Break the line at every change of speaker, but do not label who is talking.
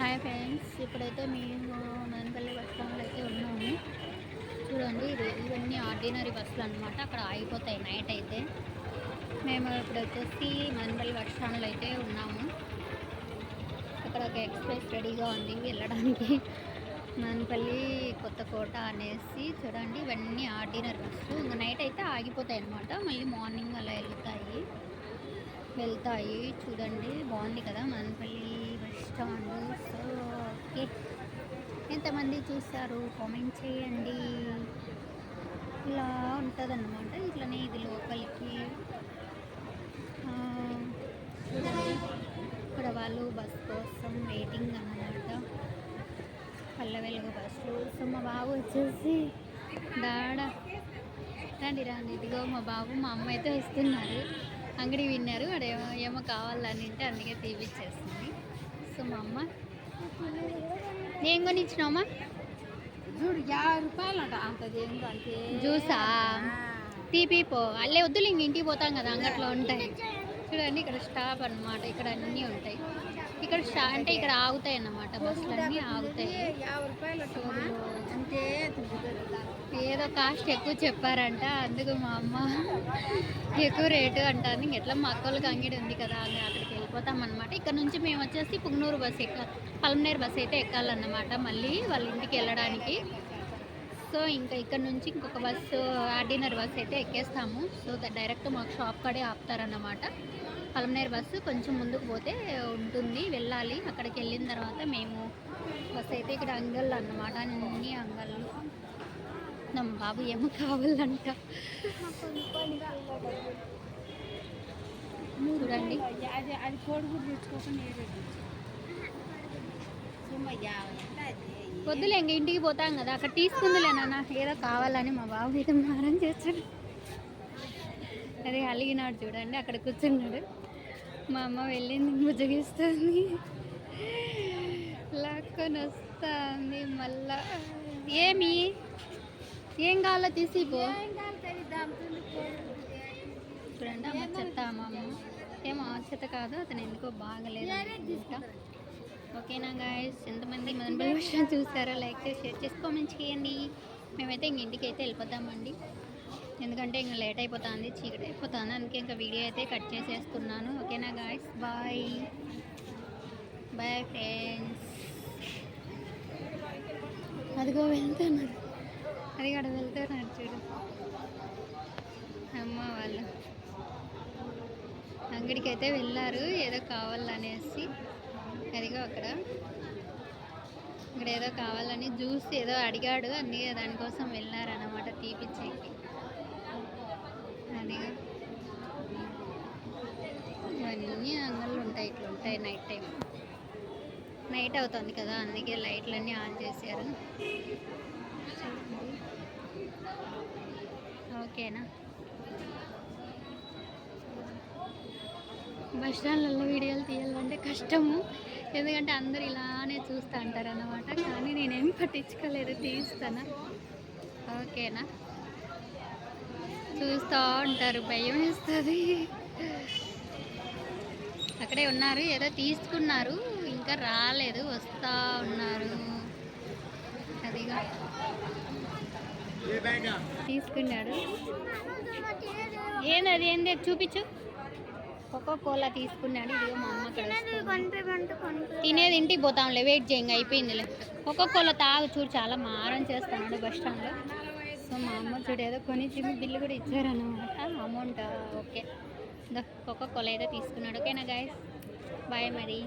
Hi friends, ఇప్పుడైతే మేము Madanapalle bus స్టాండ్లో అయితే ఉన్నాము. చూడండి, ఇవన్నీ ఆర్డినరీ బస్సులు అనమాట. అక్కడ ఆగిపోతాయి నైట్ అయితే. మేము ఇప్పుడు వచ్చేసి మదనపల్లి బస్ స్టాండ్లో అయితే ఉన్నాము. అక్కడ ఒక ఎక్స్ప్రెస్ రెడీగా ఉంది వెళ్ళడానికి. మదనపల్లి కొత్తకోట అనేసి చూడండి, ఇవన్నీ ఆర్డినరీ బస్సులు. ఇంకా నైట్ అయితే ఆగిపోతాయి అనమాట. మళ్ళీ మార్నింగ్ అలా వెళ్తాయి. చూడండి, బాగుంది కదా Madanapalle bus stand. So okay, ఎంతమంది చూస్తారు కామెంట్ చేయండి. ఇలా ఉంటుందన్నమాట. ఇట్లనే ఇది లోపలికి. చూడండి, ఇక్కడ వాళ్ళు బస్ కోసం వెయిటింగ్ అన్నమాట. పల్లె వెలుగు బస్సు. సో మా బాబు వచ్చేసి రండి ఇదిగో మా బాబు మా అమ్మ అయితే వస్తున్నారు. అంగడి విన్నారు, అక్కడ ఏమో కావాలని అంటే అందుకే తీపిచ్చేస్తుంది. సో మా అమ్మ ఏం కొనిచ్చినామా?
చూడు 50 రూపాయలు అంట. అంతది ఏంటంటే
జ్యూసా? తీపిపో అల్లే వద్దులు, ఇంక ఇంటికి పోతాం కదా, అంగట్లో ఉంటాయి. చూడండి, ఇక్కడ స్టాప్ అన్నమాట. ఇక్కడ అన్నీ ఉంటాయి. ఇక్కడ అంటే ఇక్కడ ఆగుతాయి అన్నమాట, బస్సులు అన్నీ ఆగుతాయి.
50 రూపాయలు అంటే
ఏదో కాస్ట్ ఎక్కువ చెప్పారంట, అందుకు మా అమ్మ ఎక్కువ రేటు అంటారు. ఎట్లా మా అక్కలకి అంగడి ఉంది కదా, అక్కడికి వెళ్ళిపోతాం అనమాట. ఇక్కడ నుంచి మేము వచ్చేసి పుంగనూరు బస్సు పల్మనేరు బస్సు అయితే ఎక్కాలన్నమాట, మళ్ళీ వాళ్ళ ఇంటికి వెళ్ళడానికి. సో ఇంకా ఇక్కడ నుంచి ఇంకొక బస్సు ఆర్డినరీ బస్సు అయితే ఎక్కేస్తాము. సో డైరెక్ట్ మాకు షాప్ కాడే ఆపుతారన్నమాట. పల్మనేరు బస్సు కొంచెం ముందుకు పోతే ఉంటుంది, వెళ్ళాలి. అక్కడికి వెళ్ళిన తర్వాత మేము బస్సు అయితే ఇక్కడ అంగళ్ళు అన్నమాట, అన్ని అంగళ్ళు. నా బాబు ఏమో కావాలంట. చూడండి,
అది కోడిగుడ్డు తెచ్చుకోకుండా
వద్దులే, ఇంక ఇంటికి పోతాం కదా, అక్కడ తీసుకుందిలే నాన్న. ఏదో కావాలని మా బాబు అయితే మారం చేస్తాడు. అదే అలిగినాడు చూడండి, అక్కడ కూర్చున్నాడు. మా అమ్మ వెళ్ళింది, ముజగిస్తుంది, లాక్కొని వస్తుంది మళ్ళా. ఏం కావాలో తీసిపో. చూడండి, అమ్మ చెత్త. మా అమ్మ ఏమో చెత్త కాదు, అతను ఎందుకో బాగలేదు అనుకుంటా. ఓకేనా గాయస్, ఎంతమంది మదనపల్లి విషయం చూసారో లైక్ చేసి షేర్ చేసి కామెంట్ చేయండి. మేమైతే ఇంక ఇంటికి అయితే వెళ్ళిపోతామండి, ఎందుకంటే ఇంకా లేట్ అయిపోతుంది, చీకటి అయిపోతుంది. అందుకే ఇంకా వీడియో అయితే కట్ చేసేస్తున్నాను. ఓకేనా గాయస్, బాయ్ ఫ్రెండ్స్. అదిగో వెళ్తున్నారు, అది కూడా వెళ్తున్నారు చూడు. అమ్మ వాళ్ళు అంగడికి అయితే వెళ్ళారు, ఏదో కావాలనేసి. అదిగో ఇక్కడ ఏదో కావాలని జ్యూస్ ఏదో అడిగాడు, అన్నీ దానికోసం వెళ్ళారన్నమాట, తీపిచ్చేకి. అదిగా ఇవన్నీ అంగళ్ళు ఉంటాయి, ఇట్లా ఉంటాయి. నైట్ అవుతుంది కదా, అందుకే లైట్లన్నీ ఆన్ చేశారు. ఓకేనా, బస్ స్టాండ్లలో వీడియోలు తీయాలంటే కష్టము, ఎందుకంటే అందరు ఇలానే చూస్తూ అంటారు అన్నమాట. కానీ నేనేం పట్టించుకోలేదు, తీస్తాను. ఓకేనా, చూస్తూ ఉంటారు, భయం వేస్తుంది. అక్కడే ఉన్నారు, ఏదో తీసుకున్నారు, ఇంకా రాలేదు, వస్తూ ఉన్నారు. అదిగా తీసుకున్నాడు. ఏంది చూపించు. కోలా తీసుకున్నాడు. ఇదిగో మా అమ్మ తినేది ఇంటికి పోతాంలే, వెయిట్ చేయంగా, అయిపోయిందిలే. కోలా తాగు. చూడు, చాలా మారం చేస్తున్నాడు బస్ స్టాండ్లో. సో మా అమ్మ చూడు ఏదో కొని బిల్లు కూడా ఇచ్చారన్నమాట, అమౌంట్. ఓకే, కోలా అయితే తీసుకున్నాడు. ఓకేనా గాయస్, బాయ్ మరి.